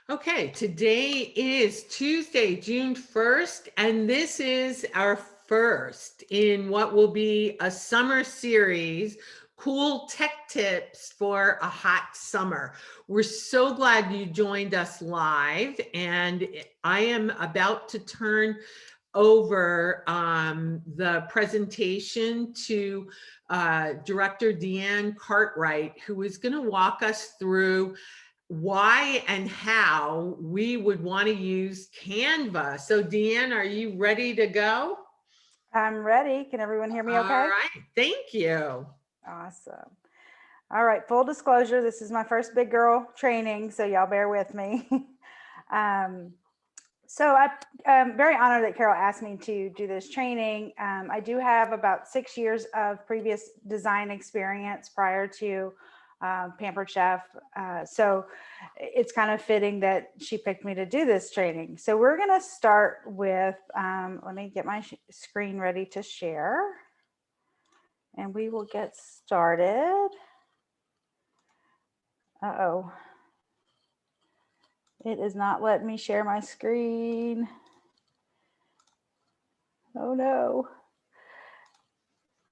Okay, today is Tuesday, June 1st, and this is our first in what will be a summer series, Cool Tech Tips for a Hot Summer. We're so glad you joined us live, and I am about to turn over the presentation to Director Deanne Cartwright, who is going to walk us through why and how we would want to use Canva. So Deanne, are you ready to go? I'm ready. Can everyone hear me okay? All right, thank you. Awesome. All right, full disclosure, this is my first big girl training, so y'all bear with me. So I'm very honored that Carol asked me to do this training. I do have about 6 years of previous design experience prior to Pampered Chef. So it's kind of fitting that she picked me to do this training. So we're going to start with, let me get my screen ready to share. And we will get started. Uh-oh. It is not letting me share my screen. Oh no.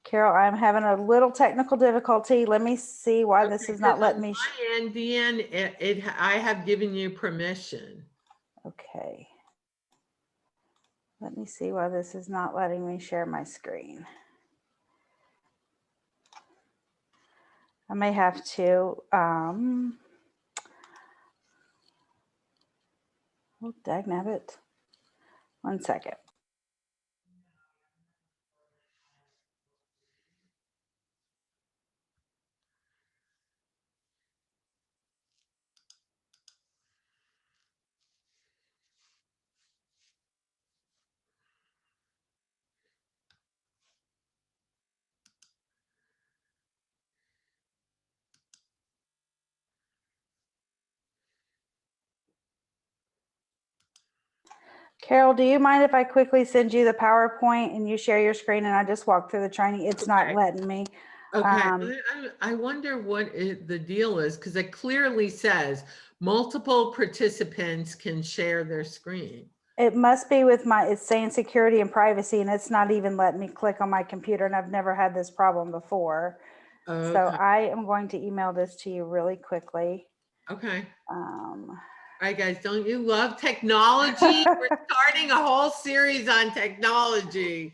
Carol, I'm having a little technical difficulty. Let me see why this is not letting me. And Deanne, I have given you permission. Okay. Let me see why this is not letting me share my screen. I may have to, oh, dagnabbit. 1 second. Carol, do you mind if I quickly send you the PowerPoint and you share your screen and I just walk through the training? It's not letting me. Okay, I wonder what the deal is, because it clearly says multiple participants can share their screen. It must be with it's saying security and privacy, and it's not even letting me click on my computer, and I've never had this problem before. Okay. So I am going to email this to you really quickly. Okay. All right, guys, don't you love technology? We're starting a whole series on technology.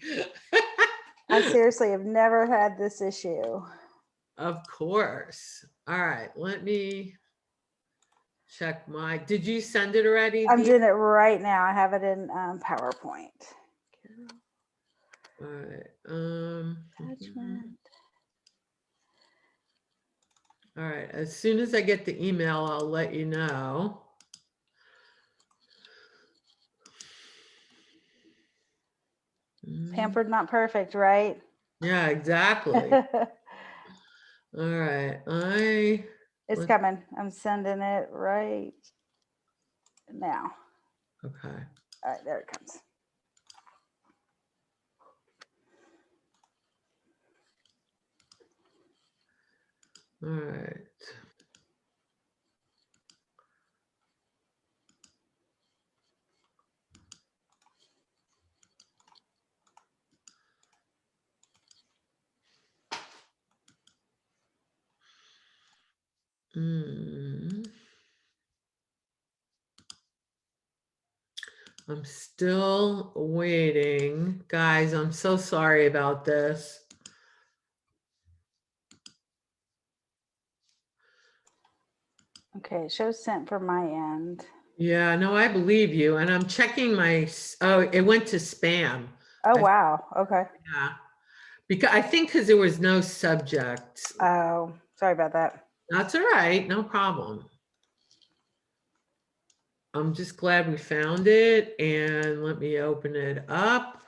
I seriously have never had this issue. Of course. All right, let me check did you send it already? I'm doing it right now. I have it in PowerPoint. All right. Attachment. All right, as soon as I get the email, I'll let you know. Pampered, not perfect, right? Yeah, exactly. All right, it's coming. I'm sending it right now. Okay. All right, there it comes. All right. I'm still waiting. Guys, I'm so sorry about this. Okay, it shows sent from my end. Yeah, no, I believe you. And I'm checking oh, it went to spam. Oh, wow. Okay. Yeah. Because there was no subject. Oh, sorry about that. That's all right. No problem. I'm just glad we found it, and let me open it up.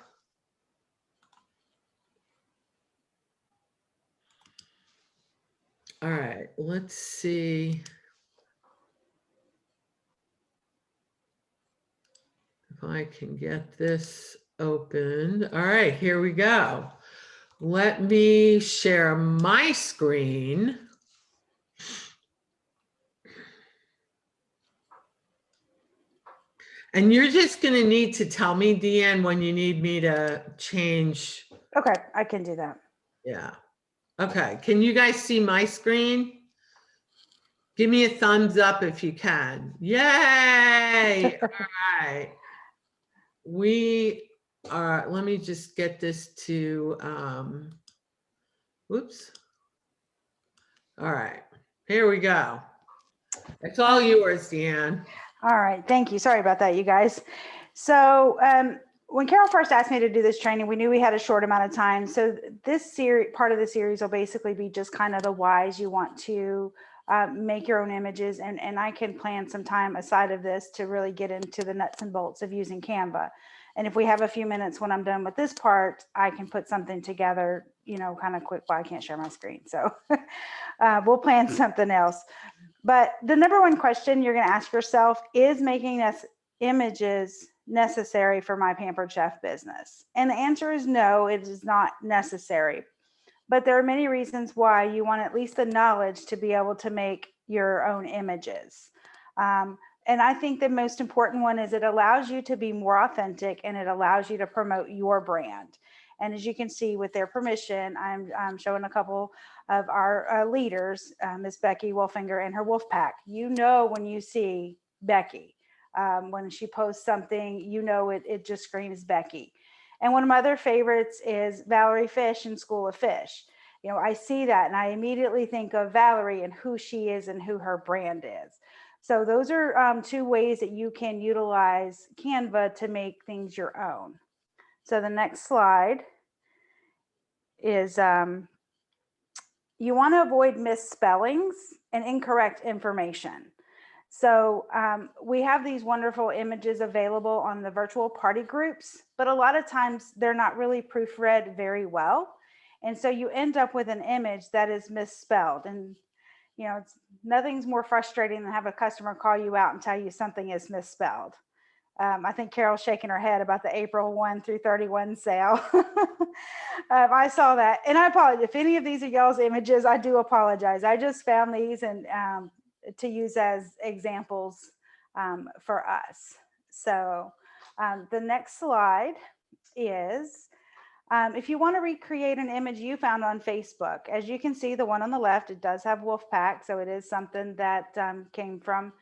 All right, let's see if I can get this opened. All right, here we go. Let me share my screen. And you're just going to need to tell me, Deanne, when you need me to change. Okay, I can do that. Yeah. Okay. Can you guys see my screen? Give me a thumbs up if you can. Yay. All right. We are, let me just get this to, whoops. All right. Here we go. It's all yours, Deanne. All right, thank you. Sorry about that, you guys. So when Carol first asked me to do this training, we knew we had a short amount of time. So this series, part of the series will basically be just kind of the whys you want to make your own images. And I can plan some time aside of this to really get into the nuts and bolts of using Canva. And if we have a few minutes when I'm done with this part, I can put something together, you know, kind of quick. Well, I can't share my screen. So we'll plan something else. But the number one question you're going to ask yourself is making this images necessary for my Pampered Chef business? And the answer is no, it is not necessary. But there are many reasons why you want at least the knowledge to be able to make your own images. And I think the most important one is it allows you to be more authentic and it allows you to promote your brand. And as you can see, with their permission, I'm showing a couple of our leaders, Miss Becky Wolfinger and her wolf pack. You know, when you see Becky, when she posts something, you know, it just screams Becky. And one of my other favorites is Valerie Fish in School of Fish. You know, I see that and I immediately think of Valerie and who she is and who her brand is. So those are two ways that you can utilize Canva to make things your own. So the next slide is you want to avoid misspellings and incorrect information. So we have these wonderful images available on the virtual party groups, but a lot of times they're not really proofread very well. And so you end up with an image that is misspelled. And, you know, nothing's more frustrating than have a customer call you out and tell you something is misspelled. I think Carol's shaking her head about the April 1 through 31 sale. I saw that. And I apologize. If any of these are y'all's images, I do apologize. I just found these and to use as examples for us. So the next slide is if you want to recreate an image you found on Facebook. As you can see, the one on the left, it does have Wolfpack. So it is something that came from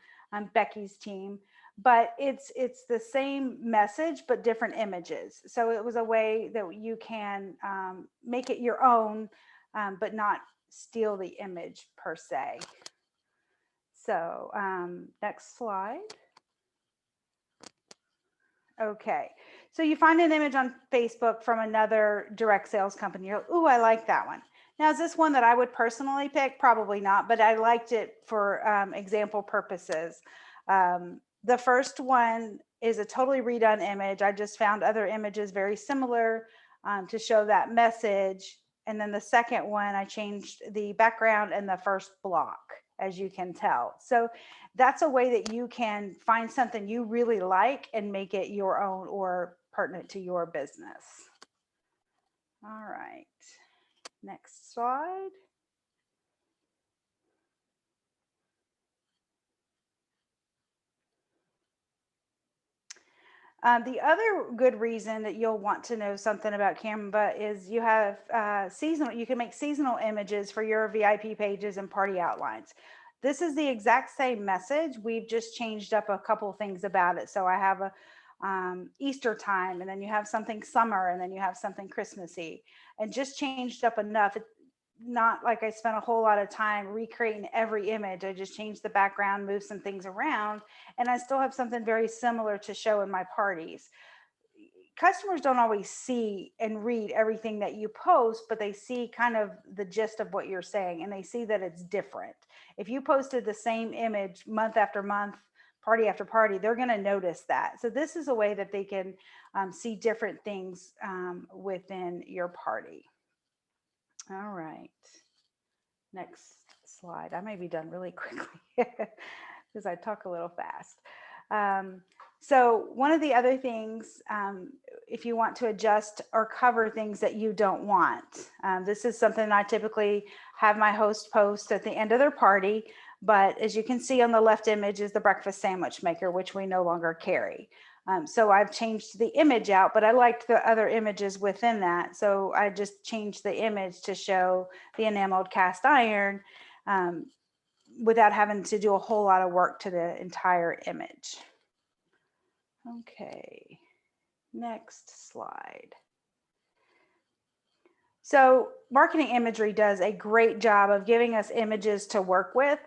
Becky's team. But it's the same message, but different images. So it was a way that you can make it your own, but not steal the image per se. So next slide. Okay, so you find an image on Facebook from another direct sales company. You're like, ooh, I like that one. Now, is this one that I would personally pick? Probably not, but I liked it for example purposes. The first one is a totally redone image. I just found other images very similar to show that message. And then the second one, I changed the background and the first block, as you can tell. So that's a way that you can find something you really like and make it your own or pertinent to your business. All right, next slide. The other good reason that you'll want to know something about Canva is you have seasonal, you can make seasonal images for your VIP pages and party outlines. This is the exact same message. We've just changed up a couple things about it. So I have a Easter time, and then you have something summer, and then you have something Christmassy, and just changed up enough. It's not like I spent a whole lot of time recreating every image. I just changed the background, moved some things around, and I still have something very similar to show in my parties. Customers don't always see and read everything that you post, but they see kind of the gist of what you're saying, and they see that it's different. If you posted the same image month after month, party after party, they're going to notice that. So this is a way that they can see different things within your party. All right, next slide. I may be done really quickly because I talk a little fast. So one of the other things, if you want to adjust or cover things that you don't want, this is something I typically have my host post at the end of their party. But as you can see on the left image is the breakfast sandwich maker, which we no longer carry. So I've changed the image out, but I liked the other images within that. So I just changed the image to show the enameled cast iron without having to do a whole lot of work to the entire image. Okay, next slide. So marketing imagery does a great job of giving us images to work with,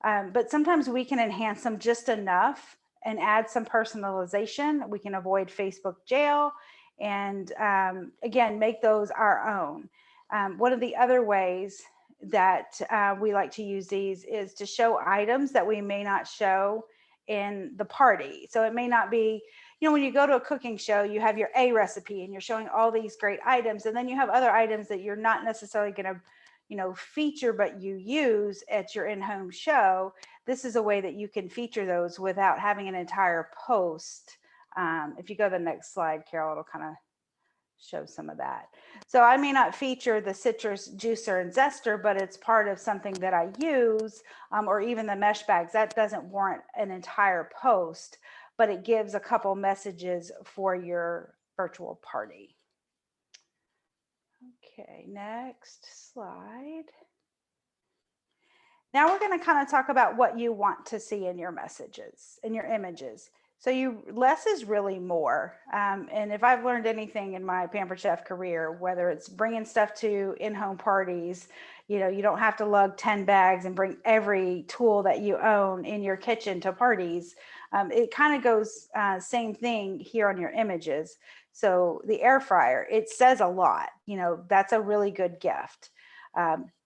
but sometimes we can enhance them just enough and add some personalization. We can avoid Facebook jail and again, make those our own. One of the other ways that we like to use these is to show items that we may not show in the party. So it may not be, you know, when you go to a cooking show, you have your A recipe and you're showing all these great items, and then you have other items that you're not necessarily going to, you know, feature, but you use at your in-home show. This is a way that you can feature those without having an entire post. If you go to the next slide, Carol, it'll kind of show some of that. So I may not feature the citrus juicer and zester, but it's part of something that I use, or even the mesh bags. That doesn't warrant an entire post, but it gives a couple messages for your virtual party. Okay, next slide. Now we're going to kind of talk about what you want to see in your messages, in your images. So less is really more. And if I've learned anything in my Pampered Chef career, whether it's bringing stuff to in-home parties, you know, you don't have to lug 10 bags and bring every tool that you own in your kitchen to parties. It kind of goes same thing here on your images. So the air fryer, it says a lot, you know, that's a really good gift.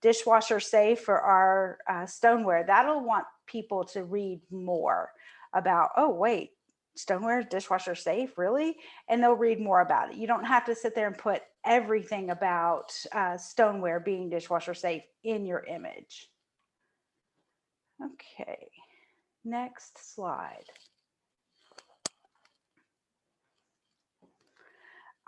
Dishwasher safe for our stoneware, that'll want people to read more about, oh, wait, stoneware dishwasher safe, really? And they'll read more about it. You don't have to sit there and put everything about stoneware being dishwasher safe in your image. Okay, next slide.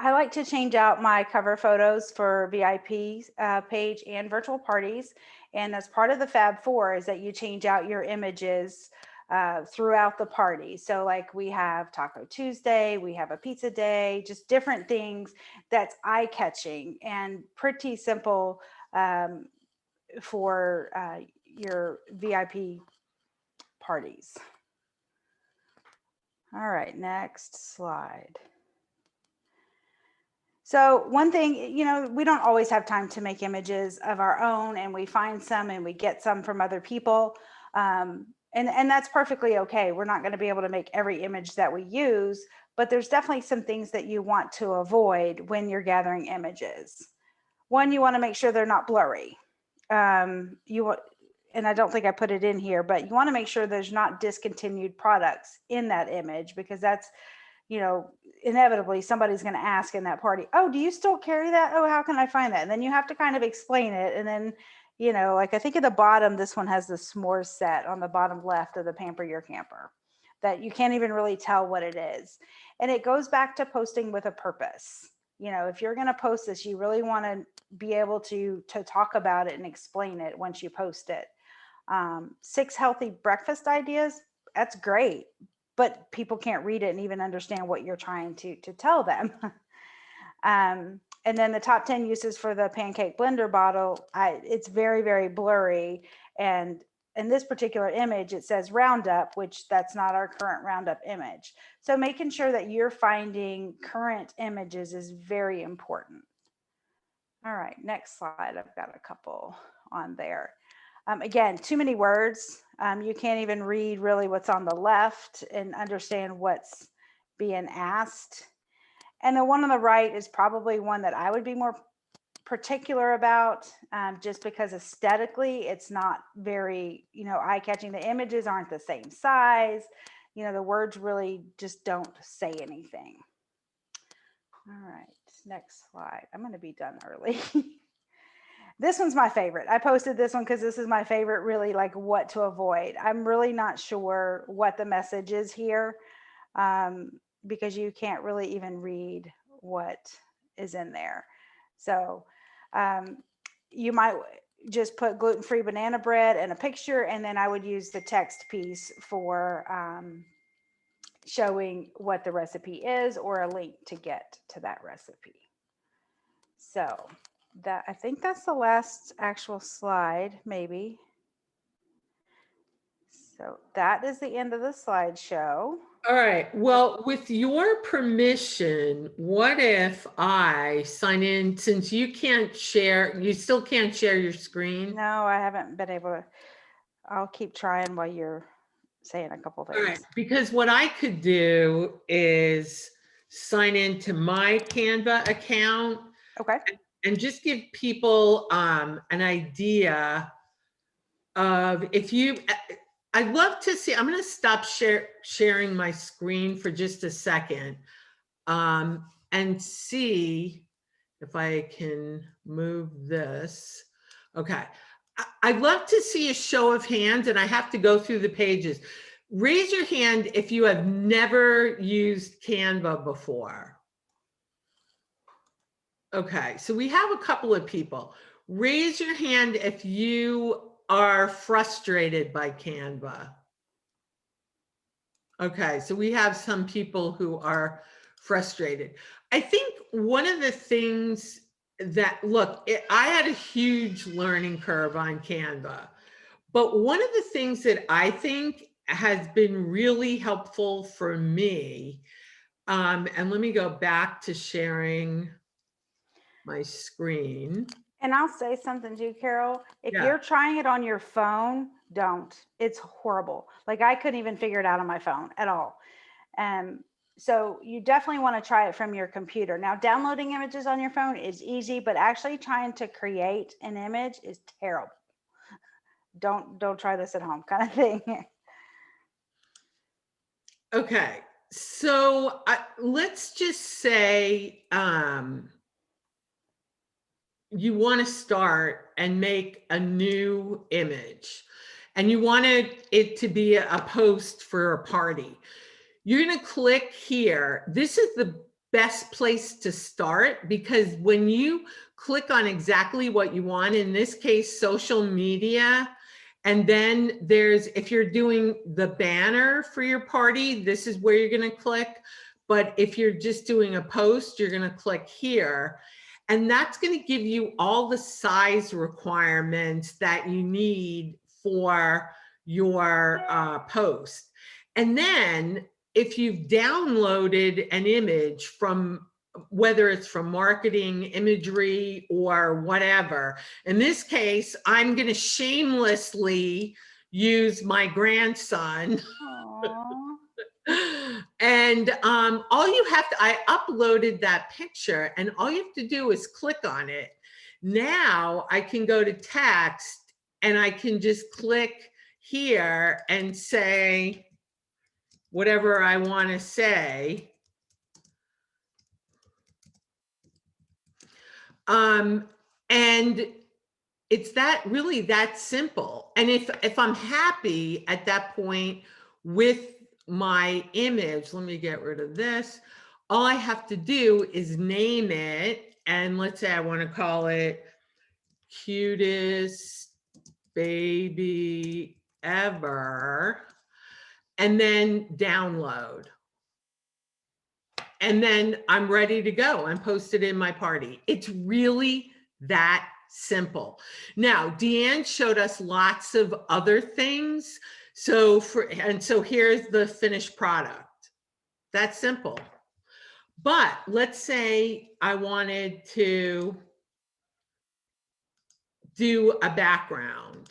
I like to change out my cover photos for VIP page and virtual parties. And as part of the Fab Four is that you change out your images throughout the party. So like we have Taco Tuesday, we have a pizza day, just different things that's eye-catching and pretty simple for your VIP parties. All right, next slide. So one thing, you know, we don't always have time to make images of our own, and we find some and we get some from other people. And that's perfectly okay. We're not going to be able to make every image that we use, but there's definitely some things that you want to avoid when you're gathering images. One, you want to make sure they're not blurry. And I don't think I put it in here, but you want to make sure there's not discontinued products in that image, because that's, you know, inevitably somebody's going to ask in that party, oh, do you still carry that? Oh, how can I find that? And then you have to kind of explain it. And then, you know, like I think at the bottom, this one has the s'mores set on the bottom left of the Pamper Your Camper that you can't even really tell what it is. And it goes back to posting with a purpose. You know, if you're going to post this, you really want to be able to talk about it and explain it once you post it. 6 healthy breakfast ideas, that's great, but people can't read it and even understand what you're trying to tell them. And then the top 10 uses for the pancake blender bottle, it's very, very blurry. And in this particular image, it says Roundup, which that's not our current Roundup image. So making sure that you're finding current images is very important. All right, next slide. I've got a couple on there. Again, too many words. You can't even read really what's on the left and understand what's being asked. And the one on the right is probably one that I would be more particular about, just because aesthetically it's not very, you know, eye-catching. The images aren't the same size. You know, the words really just don't say anything. All right, next slide. I'm going to be done early. This one's my favorite. I posted this one because this is my favorite, really, like what to avoid. I'm really not sure what the message is here, because you can't really even read what is in there. So you might, just put gluten-free banana bread and a picture, and then I would use the text piece for showing what the recipe is or a link to get to that recipe. So that, I think that's the last actual slide, maybe. So that is the end of the slideshow. All right. Well, with your permission, what if I sign in, since you can't share, you still can't share your screen? No, I haven't been able to. I'll keep trying while you're saying a couple All right. things. Because what I could do is sign into my Canva account Okay. and just give people an idea of if you, I'd love to see, I'm going to stop sharing my screen for just a second and see if I can move this. Okay. I'd love to see a show of hands, and I have to go through the pages. Raise your hand if you have never used Canva before. Okay, so we have a couple of people. Raise your hand if you are frustrated by Canva. Okay, so we have some people who are frustrated. I think one of the things that, look, I had a huge learning curve on Canva, but one of the things that I think has been really helpful for me, and let me go back to sharing my screen. And I'll say something too, Carol. If Yeah. you're trying it on your phone, don't. It's horrible. Like I couldn't even figure it out on my phone at all. So you definitely want to try it from your computer. Now, downloading images on your phone is easy, but actually trying to create an image is terrible. Don't try this at home, kind of thing. Okay, so let's just say you want to start and make a new image, and you wanted it to be a post for a party. You're going to click here. This is the best place to start, because when you click on exactly what you want, in this case, social media, and then there's, if you're doing the banner for your party, this is where you're going to click. But if you're just doing a post, you're going to click here. And that's going to give you all the size requirements that you need for your post. And then if you've downloaded an image from, whether it's from marketing, imagery, or whatever, in this case, I'm going to shamelessly use my grandson. Aww. And all you have to, I uploaded that picture, and all you have to do is click on it. Now I can go to text, and I can just click here and say whatever I want to say. And it's that really that simple. And if I'm happy at that point with my image, let me get rid of this. All I have to do is name it. And let's say I want to call it cutest baby ever, and then download. And then I'm ready to go and post it in my party. It's really that simple. Now, Deanne showed us lots of other things. So here's the finished product. That's simple. But let's say I wanted to do a background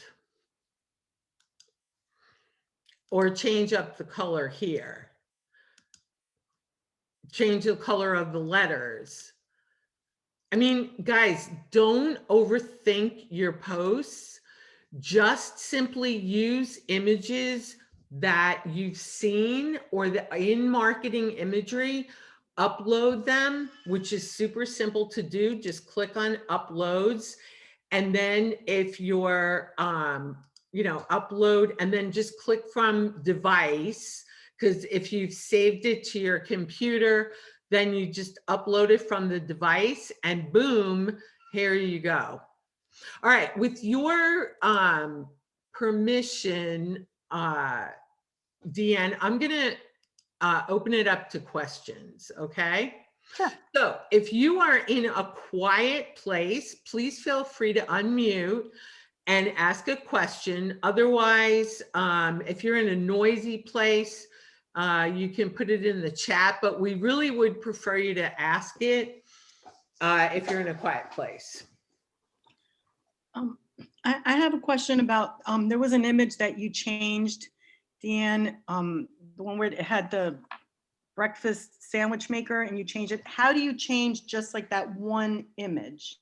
or change up the color here, change the color of the letters. I mean, guys, don't overthink your posts. Just simply use images that you've seen or that in marketing imagery, upload them, which is super simple to do. Just click on uploads. And then if you're, upload, and then just click from device, because if you've saved it to your computer, then you just upload it from the device, and boom, here you go. All right, with your permission, Deanne, I'm gonna open it up to questions, okay? Sure. So if you are in a quiet place, please feel free to unmute and ask a question. Otherwise, if you're in a noisy place, you can put it in the chat, but we really would prefer you to ask it if you're in a quiet place. I have a question about, there was an image that you changed, Deanne, the one where it had the breakfast sandwich maker and you changed it. How do you change just like that one image?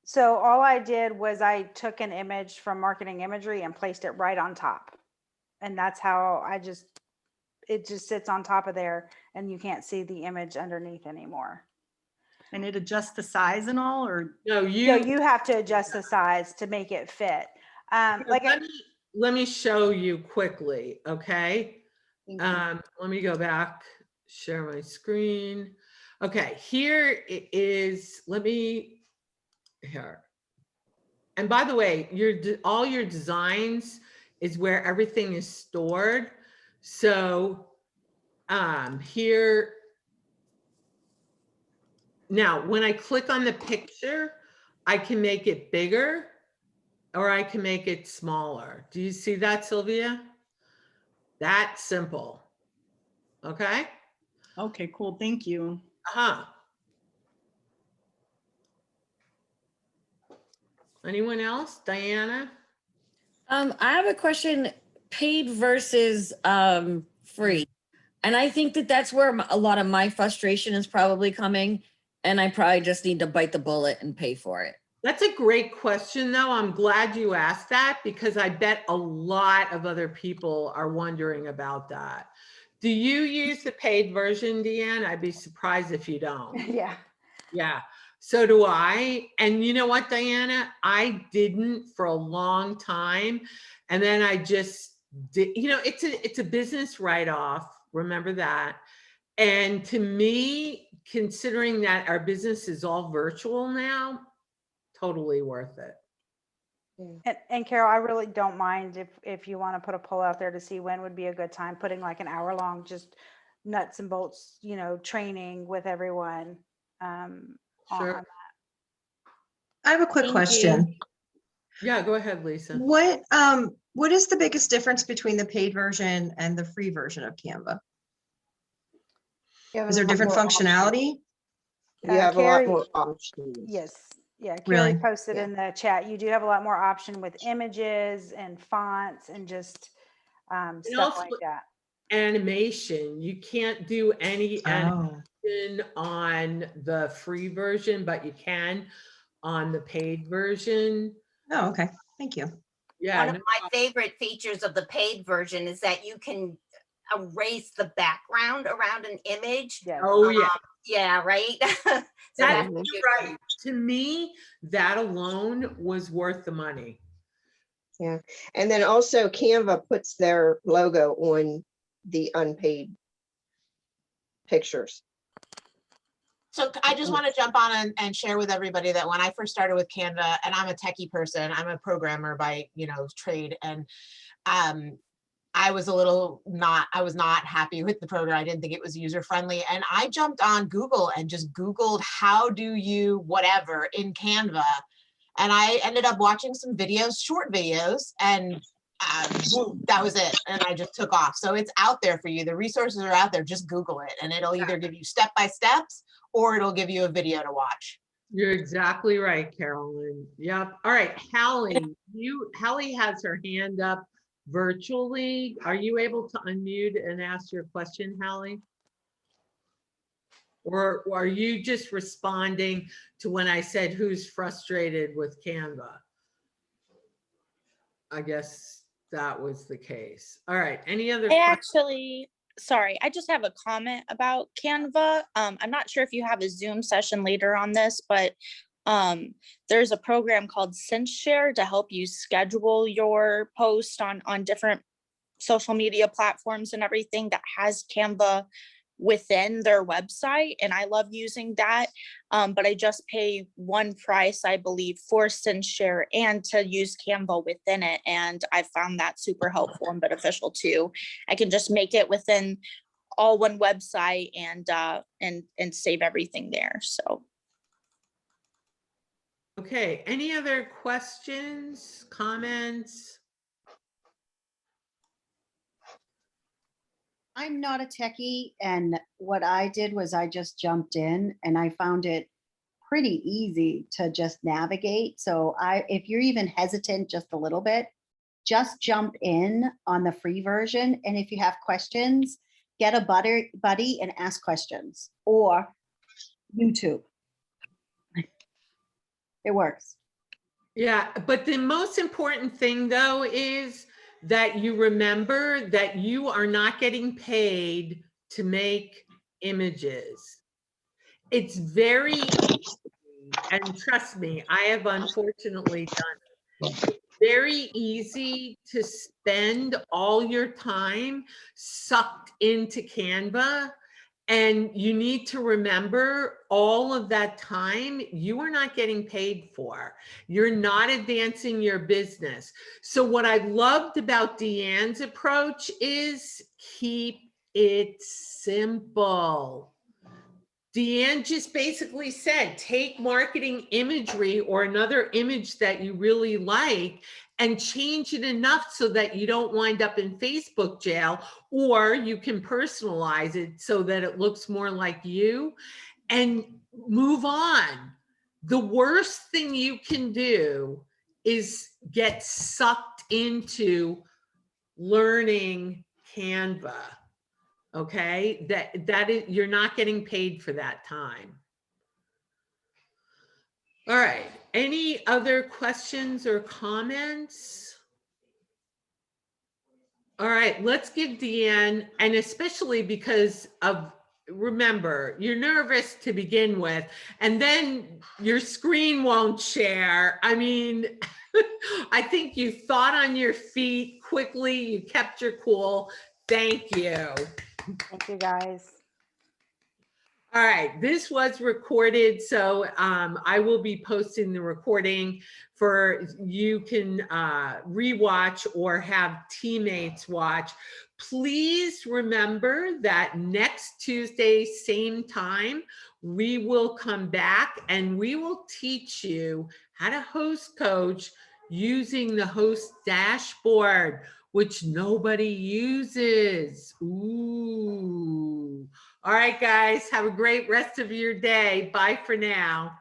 So all I did was I took an image from marketing imagery and placed it right on top. And that's how it just sits on top of there and you can't see the image underneath anymore. And it adjusts the size and all, or? No, So you have to adjust the size to make it fit. Let me show you quickly, okay? Thank you. Let me go back, share my screen. Okay, here it is. Here. And by the way, all your designs is where everything is stored. So here, now when I click on the picture, I can make it bigger or I can make it smaller. Do you see that, Sylvia? That's simple. Okay. Okay, cool. Thank you. Anyone else? Diana? I have a question, paid versus free. And I think that that's where a lot of my frustration is probably coming. And I probably just need to bite the bullet and pay for it. That's a great question, though. I'm glad you asked that because I bet a lot of other people are wondering about that. Do you use the paid version, Deanne? I'd be surprised if you don't. Yeah. Yeah, so do I. And you know what, Diana? I didn't for a long time. And then I just did, it's a business write-off. Remember that. And to me, considering that our business is all virtual now, totally worth it. And Carol, I really don't mind if you want to put a poll out there to see when would be a good time, putting like an hour long, just nuts and bolts, training with everyone. Sure. I have a quick Thank question. Yeah, go ahead, Lisa. What is the biggest difference between the paid version and the free version of Canva? Is there different functionality? You have a lot Carrie, more options. yes. Yeah, Really? Carrie posted Yeah. in the chat. You do have a lot more option with images and fonts and just stuff also like that. Animation. You can't do any Oh, animation on the free version, but you can on the paid version. oh, okay. Thank you. Yeah. One of my favorite features of the paid version is that you can erase the background around an image. Yes. Oh, yeah. Yeah, right. So That's that's right. To me, that alone was worth the money. Yeah. And then also Canva puts their logo on the unpaid pictures. So I just want to jump on and share with everybody that when I first started with Canva, and I'm a techie person, I'm a programmer by, trade. And I was not happy with the program. I didn't think it was user friendly. And I jumped on Google and just Googled how do you whatever in Canva. And I ended up watching some videos, short videos, and that was it. And I just took off. So it's out there for you. The resources are out there. Just Google it and it'll either give you step-by-steps or it'll give you a video to watch. You're exactly right, Carolyn. Yep. All right, Hallie, Hallie has her hand up virtually. Are you able to unmute and ask your question, Hallie? Or are you just responding to when I said who's frustrated with Canva? I guess that was the case. All right, any other questions? Sorry, I just have a comment about Canva. I'm not sure if you have a Zoom session later on this, but there's a program called SenseShare to help you schedule your post on different social media platforms and everything that has Canva within their website, and I love using that. But I just pay one price, I believe, for SendShare and to use Canva within it. And I found that super helpful and beneficial too. I can just make it within all one website and save everything there. So Okay, any other questions, comments? I'm not a techie, and what I did was I just jumped in and I found it pretty easy to just navigate. So if you're even hesitant just a little bit, just jump in on the free version. And if you have questions, get a buddy and ask questions, or YouTube. It works. Yeah, but the most important thing though is that you remember that you are not getting paid to make images. It's very easy, and trust me, I have unfortunately done it. It's very easy to spend all your time sucked into Canva. And you need to remember all of that time you are not getting paid for. You're not advancing your business. So what I loved about Deanne's approach is keep it simple. Deanne just basically said, take marketing imagery or another image that you really like and change it enough so that you don't wind up in Facebook jail, or you can personalize it so that it looks more like you and move on. The worst thing you can do is get sucked into learning Canva. Okay, that is, you're not getting paid for that time. All right, any other questions or comments? All right, let's give Deanne, and especially because of, remember, you're nervous to begin with, and then your screen won't share. I mean, I think you thought on your feet quickly, you kept your cool. Thank you. Thank you, guys. All right, this was recorded, so I will be posting the recording for you can rewatch or have teammates watch. Please remember that next Tuesday, same time, we will come back and we will teach you how to host coach using the host dashboard, which nobody uses. Ooh. All right, guys, have a great rest of your day. Bye for now.